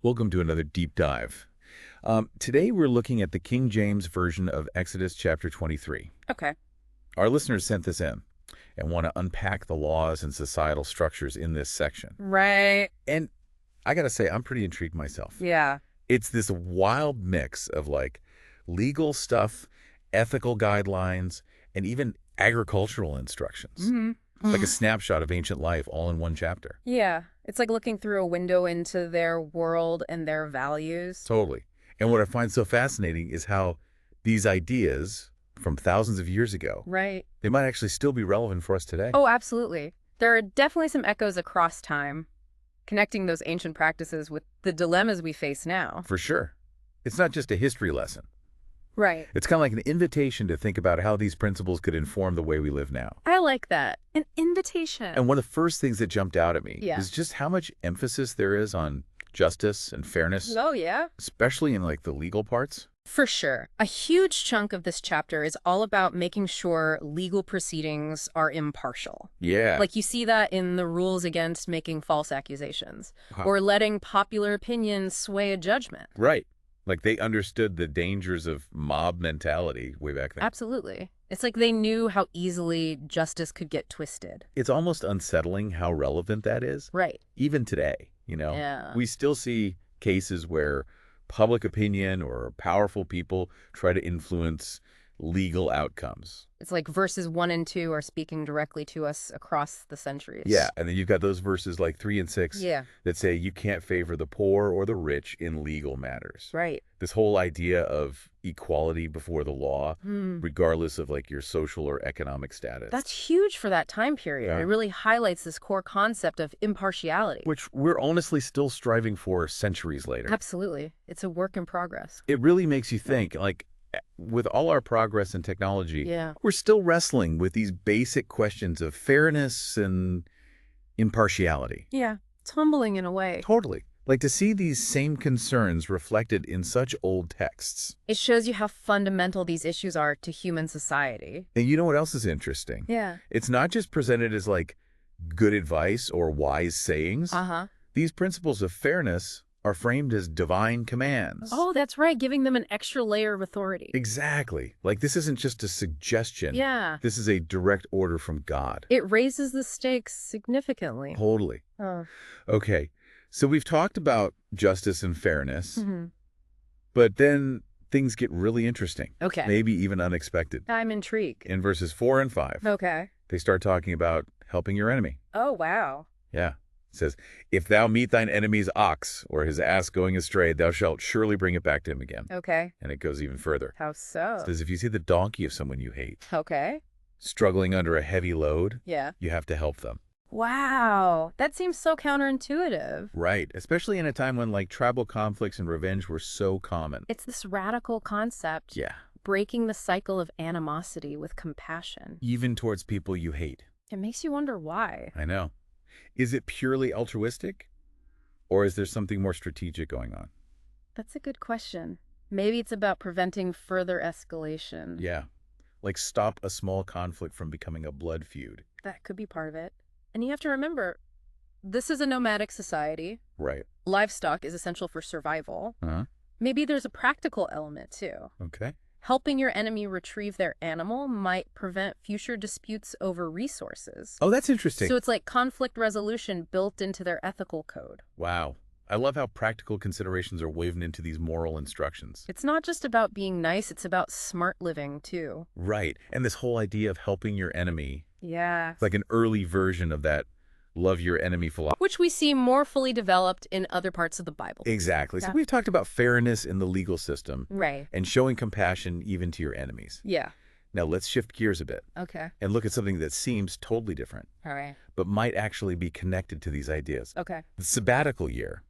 Welcome to another deep dive. Today we're looking at the King James Version of Exodus chapter 23. Okay. Our listeners sent this in and want to unpack the laws and societal structures in this section. Right. And I got to say, I'm pretty intrigued myself. Yeah. It's this wild mix of like legal stuff, ethical guidelines, and even agricultural instructions. hmm Like a snapshot of ancient life all in one chapter. Yeah. It's like looking through a window into their world and their values. Totally. And what I find so fascinating is how these ideas from thousands of years ago, Right. they might actually still be relevant for us today. Oh, absolutely. There are definitely some echoes across time, connecting those ancient practices with the dilemmas we face now. For sure. It's not just a history lesson. Right. It's kind of like an invitation to think about how these principles could inform the way we live now. I like that. An invitation. And one of the first things that jumped out at me Yeah. is just how much emphasis there is on justice and fairness, Oh, yeah. especially in like the legal parts. For sure. A huge chunk of this chapter is all about making sure legal proceedings are impartial. Yeah. Like you see that in the rules against making false accusations Huh. or letting popular opinion sway a judgment. Right. Like they understood the dangers of mob mentality way back then. Absolutely. It's like they knew how easily justice could get twisted. It's almost unsettling how relevant that is, Right. even today, you know? Yeah. We still see cases where public opinion or powerful people try to influence legal outcomes. It's like verses 1 and 2 are speaking directly to us across the centuries. Yeah, and then you've got those verses like 3 and 6 Yeah. that say you can't favor the poor or the rich in legal matters. Right. This whole idea of equality before the law, regardless of like your social or economic status. That's huge for that time period. Yeah. It really highlights this core concept of impartiality. Which we're honestly still striving for centuries later. Absolutely. It's a work in progress. It really makes you think, like, with all our progress in technology, Yeah. we're still wrestling with these basic questions of fairness and impartiality. Yeah. It's humbling in a way. Totally. Like to see these same concerns reflected in such old texts. It shows you how fundamental these issues are to human society. And you know what else is interesting? Yeah. It's not just presented as like good advice or wise sayings. Uh-huh. These principles of fairness are framed as divine commands. Oh, that's right. Giving them an extra layer of authority. Exactly. Like this isn't just a suggestion. Yeah. This is a direct order from God. It raises the stakes significantly. Totally. Oh. Okay. So we've talked about justice and fairness, hmm but then things get really interesting. Okay. Maybe even unexpected. I'm intrigued. In verses 4 and 5, Okay. they start talking about helping your enemy. Oh, wow. Yeah. It says, if thou meet thine enemy's ox or his ass going astray, thou shalt surely bring it back to him again. Okay. And it goes even further. How so? It says, if you see the donkey of someone you hate Okay. struggling under a heavy load, Yeah. you have to help them. Wow. That seems so counterintuitive. Right. Especially in a time when like tribal conflicts and revenge were so common. It's this radical concept, Yeah. breaking the cycle of animosity with compassion. Even towards people you hate. It makes you wonder why. I know. Is it purely altruistic? Or is there something more strategic going on? That's a good question. Maybe it's about preventing further escalation. Yeah. Like stop a small conflict from becoming a blood feud. That could be part of it. And you have to remember, this is a nomadic society. Right. Livestock is essential for survival. Uh-huh. Maybe there's a practical element, too. Okay. Helping your enemy retrieve their animal might prevent future disputes over resources. Oh, that's interesting. So it's like conflict resolution built into their ethical code. Wow. I love how practical considerations are woven into these moral instructions. It's not just about being nice, it's about smart living, too. Right. And this whole idea of helping your enemy, Yeah. it's like an early version of that love your enemy philosophy. Which we see more fully developed in other parts of the Bible. Exactly. So Yeah. we've talked about fairness in the legal system Right. and showing compassion even to your enemies. Yeah. Now let's shift gears a bit Okay. and look at something that seems totally different, All right. but might actually be connected to these ideas. Okay. The sabbatical year,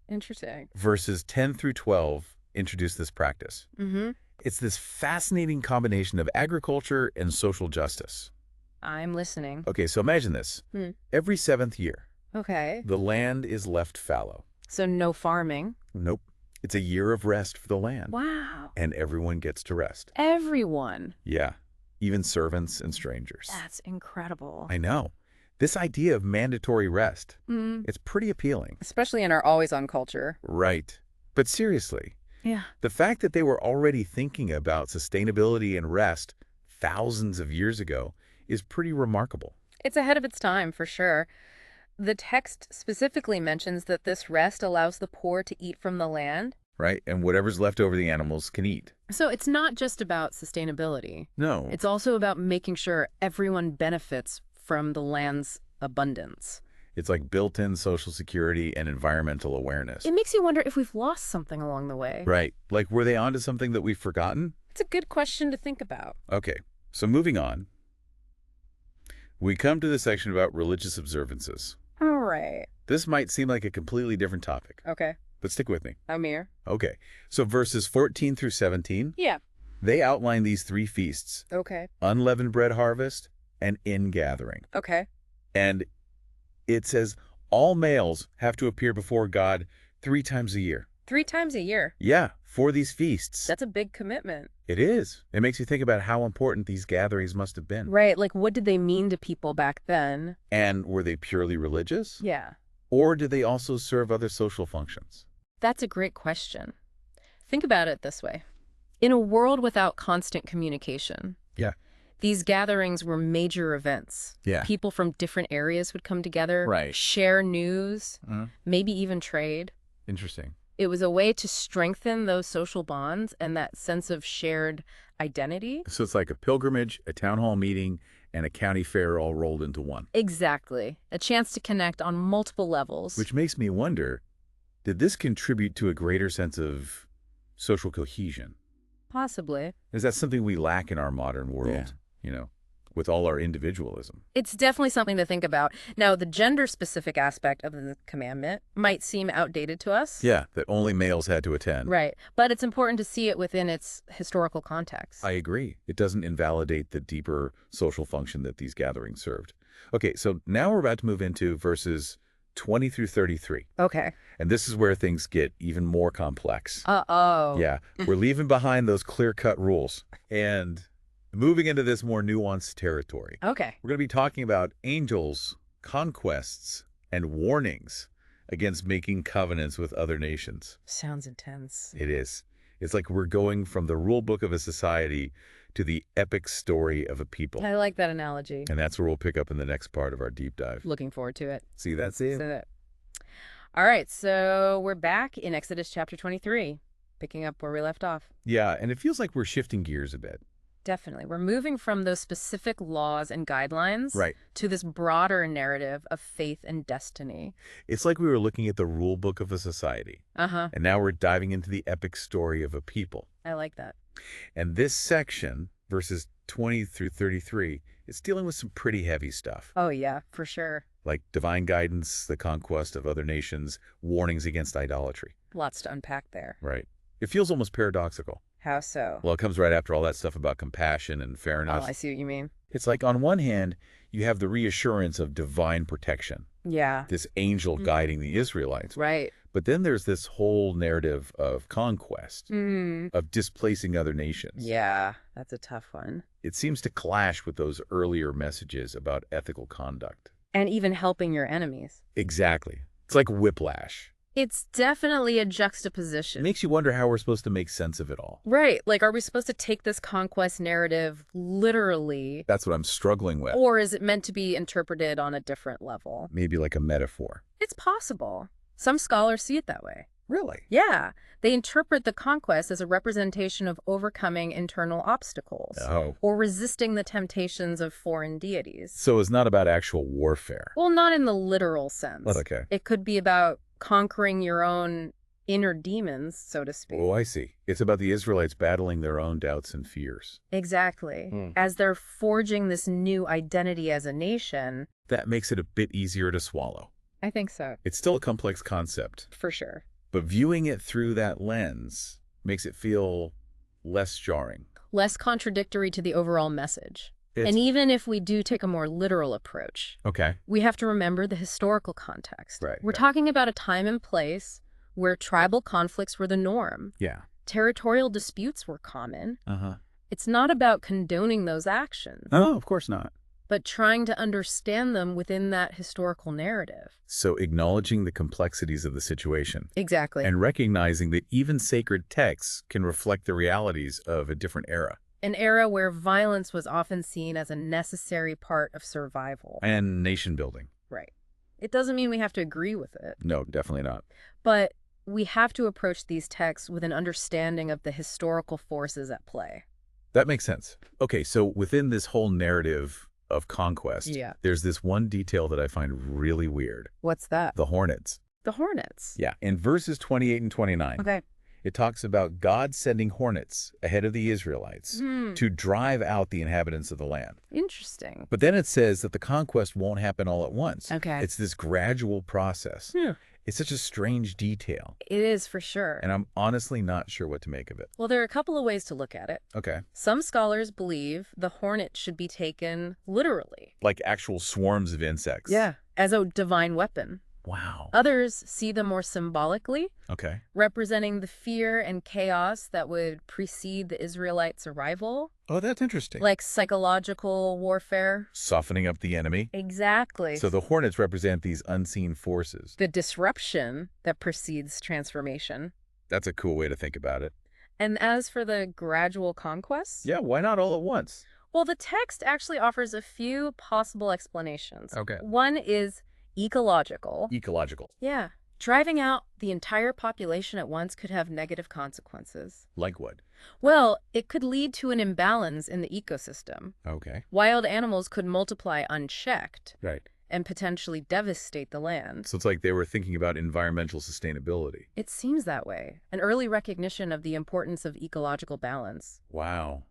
Interesting. verses 10 through 12, introduce this practice. Mm-hmm. It's this fascinating combination of agriculture and social justice. I'm listening. Okay, so imagine this. Hmm. Every 7th year, Okay. the land is left fallow. So no farming. Nope. It's a year of rest for the land. Wow. And everyone gets to rest. Everyone. Yeah, even servants and strangers. That's incredible. I know. This idea of mandatory rest, Mm. it's pretty appealing. Especially in our always-on culture. Right. But seriously, Yeah. the fact that they were already thinking about sustainability and rest thousands of years ago is pretty remarkable. It's ahead of its time, for sure. The text specifically mentions that this rest allows the poor to eat from the land. Right? And whatever's left over the animals can eat. So it's not just about sustainability. No. It's also about making sure everyone benefits from the land's abundance. It's like built-in social security and environmental awareness. It makes you wonder if we've lost something along the way. Right. Like, were they onto something that we've forgotten? It's a good question to think about. Okay. So moving on, we come to the section about religious observances. All right. This might seem like a completely different topic, Okay. but stick with me. I'm here. Okay. So verses 14 through 17, Yeah. they outline these three feasts: Okay. unleavened bread harvest and ingathering. Okay. And it says all males have to appear before God 3 times a year. 3 times a year. Yeah, for these feasts. That's a big commitment. It is. It makes you think about how important these gatherings must have been. Right. Like, what did they mean to people back then? And were they purely religious? Yeah. Or did they also serve other social functions? That's a great question. Think about it this way. In a world without constant communication, Yeah. these gatherings were major events. Yeah. People from different areas would come together, Right. share news, maybe even trade. Interesting. It was a way to strengthen those social bonds and that sense of shared identity. So it's like a pilgrimage, a town hall meeting, and a county fair all rolled into one. Exactly. A chance to connect on multiple levels. Which makes me wonder, did this contribute to a greater sense of social cohesion? Possibly. Is that something we lack in our modern world, with all our individualism? It's definitely something to think about. Now, the gender-specific aspect of the commandment might seem outdated to us. Yeah, that only males had to attend. Right. But it's important to see it within its historical context. I agree. It doesn't invalidate the deeper social function that these gatherings served. Okay, so now we're about to move into verses 20 through 33. Okay. And this is where things get even more complex. Uh-oh. Yeah, we're leaving behind those clear-cut rules and moving into this more nuanced territory. Okay. We're going to be talking about angels, conquests, and warnings against making covenants with other nations. Sounds intense. It is. It's like we're going from the rule book of a society to the epic story of a people. I like that analogy. And that's where we'll pick up in the next part of our deep dive. Looking forward to it. See, that's it. That's it. All right, so we're back in Exodus chapter 23, picking up where we left off. Yeah, and it feels like we're shifting gears a bit. Definitely. We're moving from those specific laws and guidelines Right. to this broader narrative of faith and destiny. It's like we were looking at the rule book of a society, Uh-huh. and now we're diving into the epic story of a people. I like that. And this section, verses 20 through 33, is dealing with some pretty heavy stuff, Oh, yeah, for sure. like divine guidance, the conquest of other nations, warnings against idolatry. Lots to unpack there. Right. It feels almost paradoxical. How so? Well, it comes right after all that stuff about compassion and Oh, fairness. I see what you mean. It's like on one hand, you have the reassurance of divine protection, Yeah. this angel guiding the Israelites. Right. But then there's this whole narrative of conquest, Mm. of displacing other nations. Yeah, that's a tough one. It seems to clash with those earlier messages about ethical conduct. And even helping your enemies. Exactly. It's like whiplash. It's definitely a It juxtaposition. makes you wonder how we're supposed to make sense of it all. Right. Like, are we supposed to take this conquest narrative literally, That's what I'm struggling with. or is it meant to be interpreted on a different level? Maybe like a metaphor. It's possible. Some scholars see it that way. Really? Yeah. They interpret the conquest as a representation of overcoming internal obstacles Oh. or resisting the temptations of foreign deities. So it's not about actual warfare. Well, not in the literal sense. Okay. It could be about conquering your own inner demons, so to speak. Oh, I see. It's about the Israelites battling their own doubts and fears. Exactly. As they're forging this new identity as a nation. That makes it a bit easier to swallow. I think so. It's still a complex concept, For sure. but viewing it through that lens makes it feel less jarring. Less contradictory to the overall message. It's- And even if we do take a more literal approach, Okay. we have to remember the historical context. Right, We're right. talking about a time and place where tribal conflicts were the norm. Yeah. Territorial disputes were common. Uh-huh. It's not about condoning those actions, Oh, of course not. but trying to understand them within that historical narrative. So acknowledging the complexities of the situation Exactly. and recognizing that even sacred texts can reflect the realities of a different era. An era where violence was often seen as a necessary part of survival. And nation building. Right. It doesn't mean we have to agree with it, No, definitely not. but we have to approach these texts with an understanding of the historical forces at play. That makes sense. Okay, so within this whole narrative of conquest, Yeah. there's this one detail that I find really weird. What's that? The hornets. The hornets. Yeah, in verses 28 and 29, Okay. it talks about God sending hornets ahead of the Israelites to drive out the inhabitants of the land. Interesting. But then it says that the conquest won't happen all at once. Okay. It's this gradual process. Yeah. It's such a strange detail, It is for sure. and I'm honestly not sure what to make of it. Well, there are a couple of ways to look at it. Okay. Some scholars believe the hornet should be taken literally. Like actual swarms of insects. As a divine weapon. Wow. Others see them more symbolically, Okay. representing the fear and chaos that would precede the Israelites' arrival, Oh, that's interesting. like psychological warfare. Softening up the enemy. Exactly. So the hornets represent these unseen forces. The disruption that precedes transformation. That's a cool way to think about it. And as for the gradual conquest, Yeah, why not all at once? well, the text actually offers a few possible explanations. Okay. One is ecological. Ecological. Yeah. Driving out the entire population at once could have negative consequences. Like what? Well, it could lead to an imbalance in the ecosystem. Okay. Wild animals could multiply unchecked Right. and potentially devastate the land. So it's like they were thinking about environmental sustainability. It seems that way. An early recognition of the importance of ecological balance. Wow.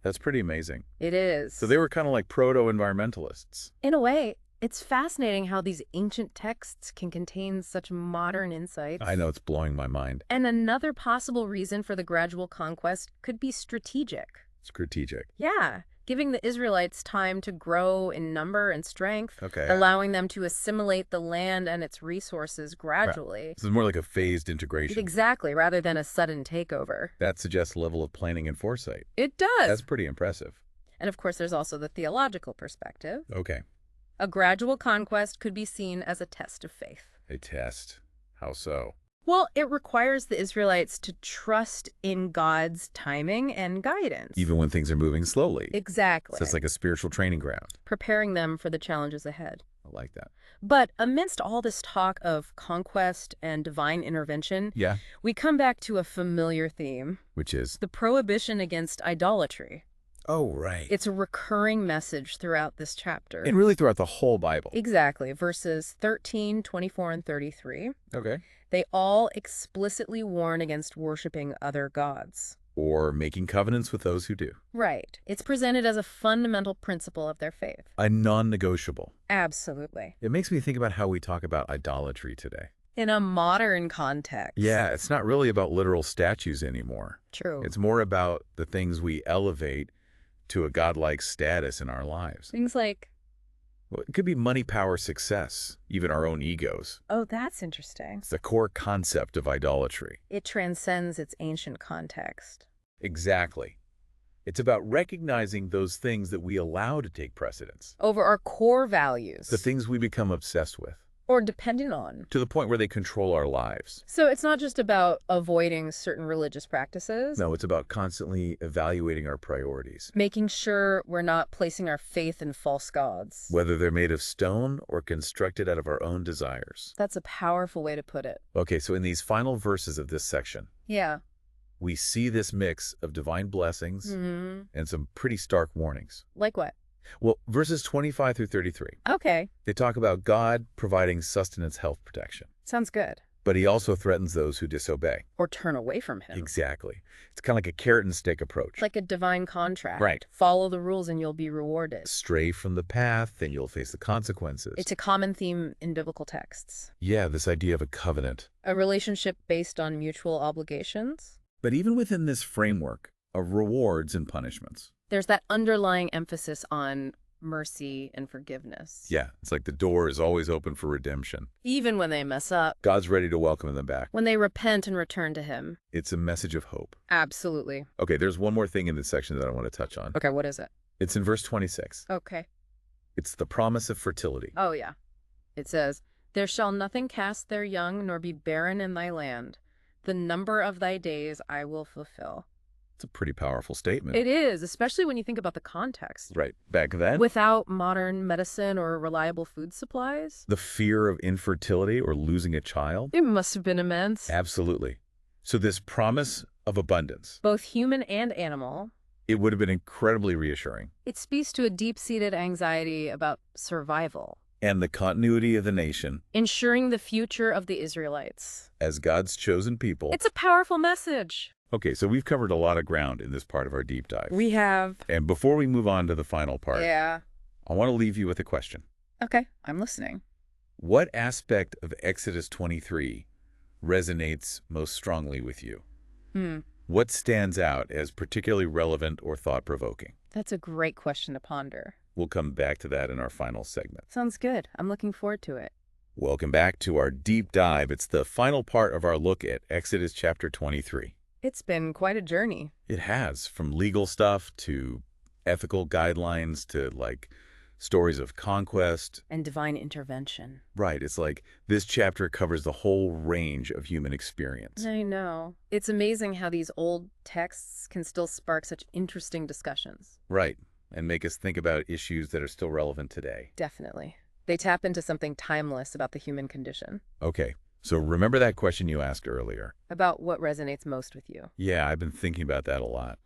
That's pretty amazing. It is. So they were kind of like proto-environmentalists. In a way, it's fascinating how these ancient texts can contain such modern insights. I know, it's blowing my mind. And another possible reason for the gradual conquest could be strategic. Strategic. Yeah, giving the Israelites time to grow in number and strength, Okay. allowing them to assimilate the land and its resources gradually. This is more like a phased integration. Exactly, rather than a sudden takeover. That suggests a level of planning and foresight. It does. That's pretty impressive. And of course, there's also the theological perspective. Okay. A gradual conquest could be seen as a test of faith. A test. How so? Well, it requires the Israelites to trust in God's timing and guidance. Even when things are moving slowly. Exactly. So it's like a spiritual training ground. Preparing them for the challenges ahead. I like that. But amidst all this talk of conquest and divine intervention, Yeah. we come back to a familiar theme, Which is? the prohibition against idolatry. Oh, right. It's a recurring message throughout this chapter. And really throughout the whole Bible. Exactly. Verses 13, 24, and 33. Okay. They all explicitly warn against worshiping other gods. Or making covenants with those who do. Right. It's presented as a fundamental principle of their faith. A non-negotiable. Absolutely. It makes me think about how we talk about idolatry today. In a modern context. Yeah, it's not really about literal statues anymore. True. It's more about the things we elevate to a godlike status in our lives. Things like, Well, it could be money, power, success, even our own egos. oh, that's interesting. It's the core concept of idolatry. It transcends its ancient context. Exactly. It's about recognizing those things that we allow to take precedence, Over our core values. the things we become obsessed with, or dependent on. to the point where they control our lives. So it's not just about avoiding certain religious practices. No, it's about constantly evaluating our priorities, Making sure we're not placing our faith in false gods. whether they're made of stone or constructed out of our own desires. That's a powerful way to put it. Okay, so in these final verses of this section, Yeah. we see this mix of divine blessings and some pretty stark warnings. Like what? Well, verses 25 through 33, Okay. they talk about God providing sustenance, health protection, Sounds good. but he also threatens those who disobey. Or turn away from him. Exactly. It's kind of like a carrot and stick approach. Like a divine contract. Right. Follow the rules and you'll be rewarded. Stray from the path, then you'll face the consequences. It's a common theme in biblical texts. Yeah, this idea of a covenant. A relationship based on mutual obligations. But even within this framework of rewards and punishments, There's that underlying emphasis on mercy and forgiveness. yeah, it's like the door is always open for redemption. Even when they mess up. God's ready to welcome them back. When they repent and return to him. It's a message of hope. Absolutely. Okay, there's one more thing in this section that I want to touch on. Okay, what is it? It's in verse 26. Okay. It's the promise of fertility. Oh, yeah. It says, "There shall nothing cast their young, nor be barren in thy land. The number of thy days I will fulfill." It's a pretty powerful statement. It is, especially when you think about the context. Right. Back then, Without modern medicine or reliable food supplies, the fear of infertility or losing a child? it must have been immense. Absolutely. So this promise of abundance, Both human and animal. it would have been incredibly reassuring. It speaks to a deep-seated anxiety about survival, And the continuity of the nation ensuring the future of the Israelites. as God's chosen people. It's a powerful message. Okay, so we've covered a lot of ground in this part of our deep dive. We have. And before we move on to the final part, Yeah. I want to leave you with a question. Okay, I'm listening. What aspect of Exodus 23 resonates most strongly with you? What stands out as particularly relevant or thought-provoking? That's a great question to ponder. We'll come back to that in our final segment. Sounds good. I'm looking forward to it. Welcome back to our deep dive. It's the final part of our look at Exodus chapter 23. It's been quite a journey. It has, from legal stuff to ethical guidelines to stories of conquest. And divine intervention. Right, it's like this chapter covers the whole range of human experience. I know. It's amazing how these old texts can still spark such interesting discussions. Right, and make us think about issues that are still relevant today. Definitely. They tap into something timeless about the human condition. Okay, so remember that question you asked earlier? About what resonates most with you. Yeah, I've been thinking about that a lot.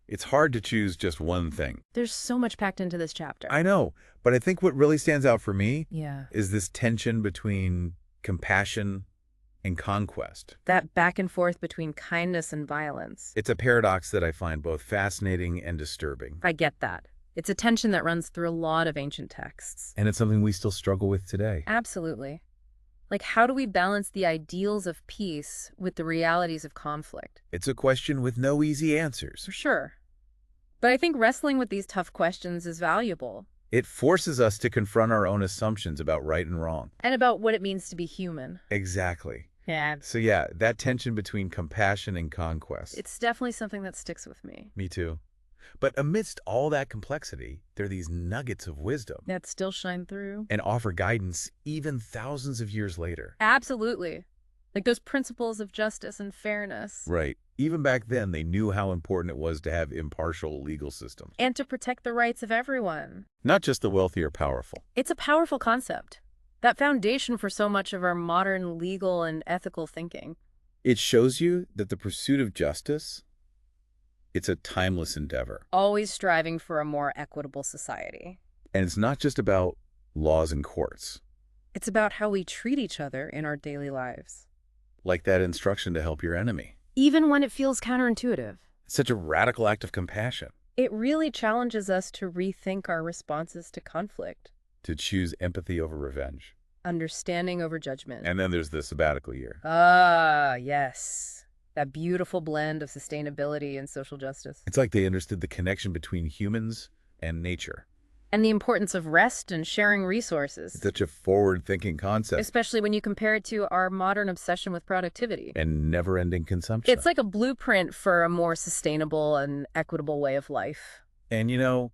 It's hard to choose just one thing. There's so much packed into this chapter. I know, but I think what really stands out for me Yeah. is this tension between compassion and conquest. That back and forth between kindness and violence. It's a paradox that I find both fascinating and disturbing. I get that. It's a tension that runs through a lot of ancient texts. And it's something we still struggle with today. Absolutely. Like, how do we balance the ideals of peace with the realities of conflict? It's a question with no easy answers. For sure. But I think wrestling with these tough questions is valuable. It forces us to confront our own assumptions about right and wrong. And about what it means to be human. Exactly. Yeah. So yeah, that tension between compassion and conquest. It's definitely something that sticks with me. Me too. But amidst all that complexity, there are these nuggets of wisdom That still shine through. and offer guidance even thousands of years later. Absolutely. Like those principles of justice and fairness. Right. Even back then, they knew how important it was to have impartial legal systems. And to protect the rights of everyone. Not just the wealthy or powerful. It's a powerful concept. That foundation for so much of our modern legal and ethical thinking. It shows you that the pursuit of justice, it's a timeless endeavor. Always striving for a more equitable society. And it's not just about laws and courts. It's about how we treat each other in our daily lives. Like that instruction to help your enemy. Even when it feels counterintuitive. It's such a radical act of compassion. It really challenges us to rethink our responses to conflict. To choose empathy over revenge. Understanding over judgment. And then there's the sabbatical year. Ah, yes. That beautiful blend of sustainability and social justice. It's like they understood the connection between humans and nature. And the importance of rest and sharing resources. It's such a forward-thinking concept. Especially when you compare it to our modern obsession with productivity. And never-ending consumption. It's like a blueprint for a more sustainable and equitable way of life. And you know,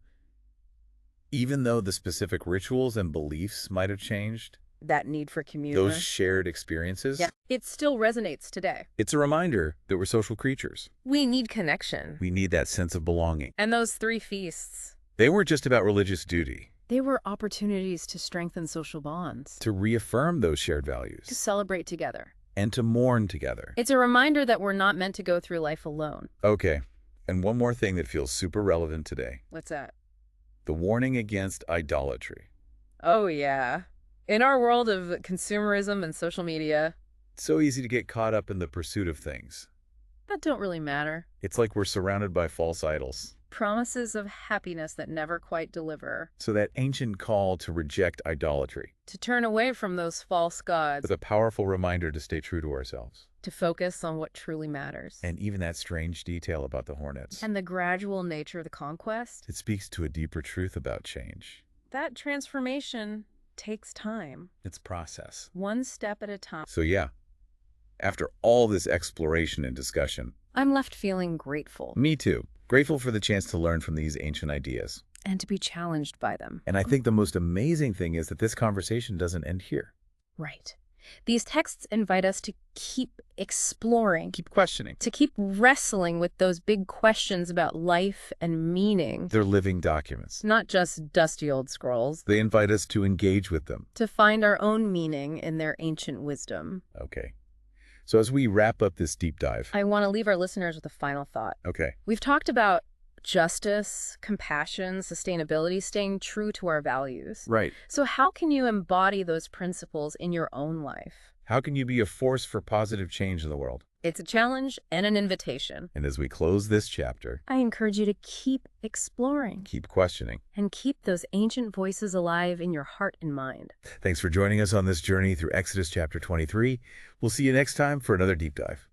even though the specific rituals and beliefs might have changed, That need for community. those shared experiences, Yeah, it still resonates today. it's a reminder that we're social creatures. We need connection. We need that sense of belonging. And those 3 feasts, They weren't just about religious duty, they were opportunities to strengthen social bonds. to reaffirm those shared To values, celebrate together. and to mourn together. It's a reminder that we're not meant to go through life alone. Okay, and one more thing that feels super relevant today. What's that? The warning against idolatry. Oh, yeah. In our world of consumerism and social media, It's so easy to get caught up in the pursuit of things. that don't really matter. It's like we're surrounded by false idols. Promises of happiness that never quite deliver. So that ancient call to reject idolatry To turn away from those false gods. is a powerful reminder to stay true to ourselves. To focus on what truly matters. And even that strange detail about the hornets. And the gradual nature of the conquest. It speaks to a deeper truth about change. That transformation takes time. It's process. One step at a time. So yeah, after all this exploration and discussion, I'm left feeling grateful. me too, grateful for the chance to learn from these ancient ideas. And to be challenged by them. And I think the most amazing thing is that this conversation doesn't end here. Right. These texts invite us to keep exploring, Keep questioning. to keep wrestling with those big questions about life and meaning. They're living documents. Not just dusty old scrolls. They invite us to engage with them. To find our own meaning in their ancient wisdom. Okay. So as we wrap up this deep dive. I want to leave our listeners with a final thought. Okay. We've talked about justice, compassion, sustainability, staying true to our values. Right. So how can you embody those principles in your own life? How can you be a force for positive change in the world? It's a challenge and an invitation. And as we close this chapter, I encourage you to keep exploring. keep questioning. And keep those ancient voices alive in your heart and mind. Thanks for joining us on this journey through Exodus chapter 23. We'll see you next time for another deep dive.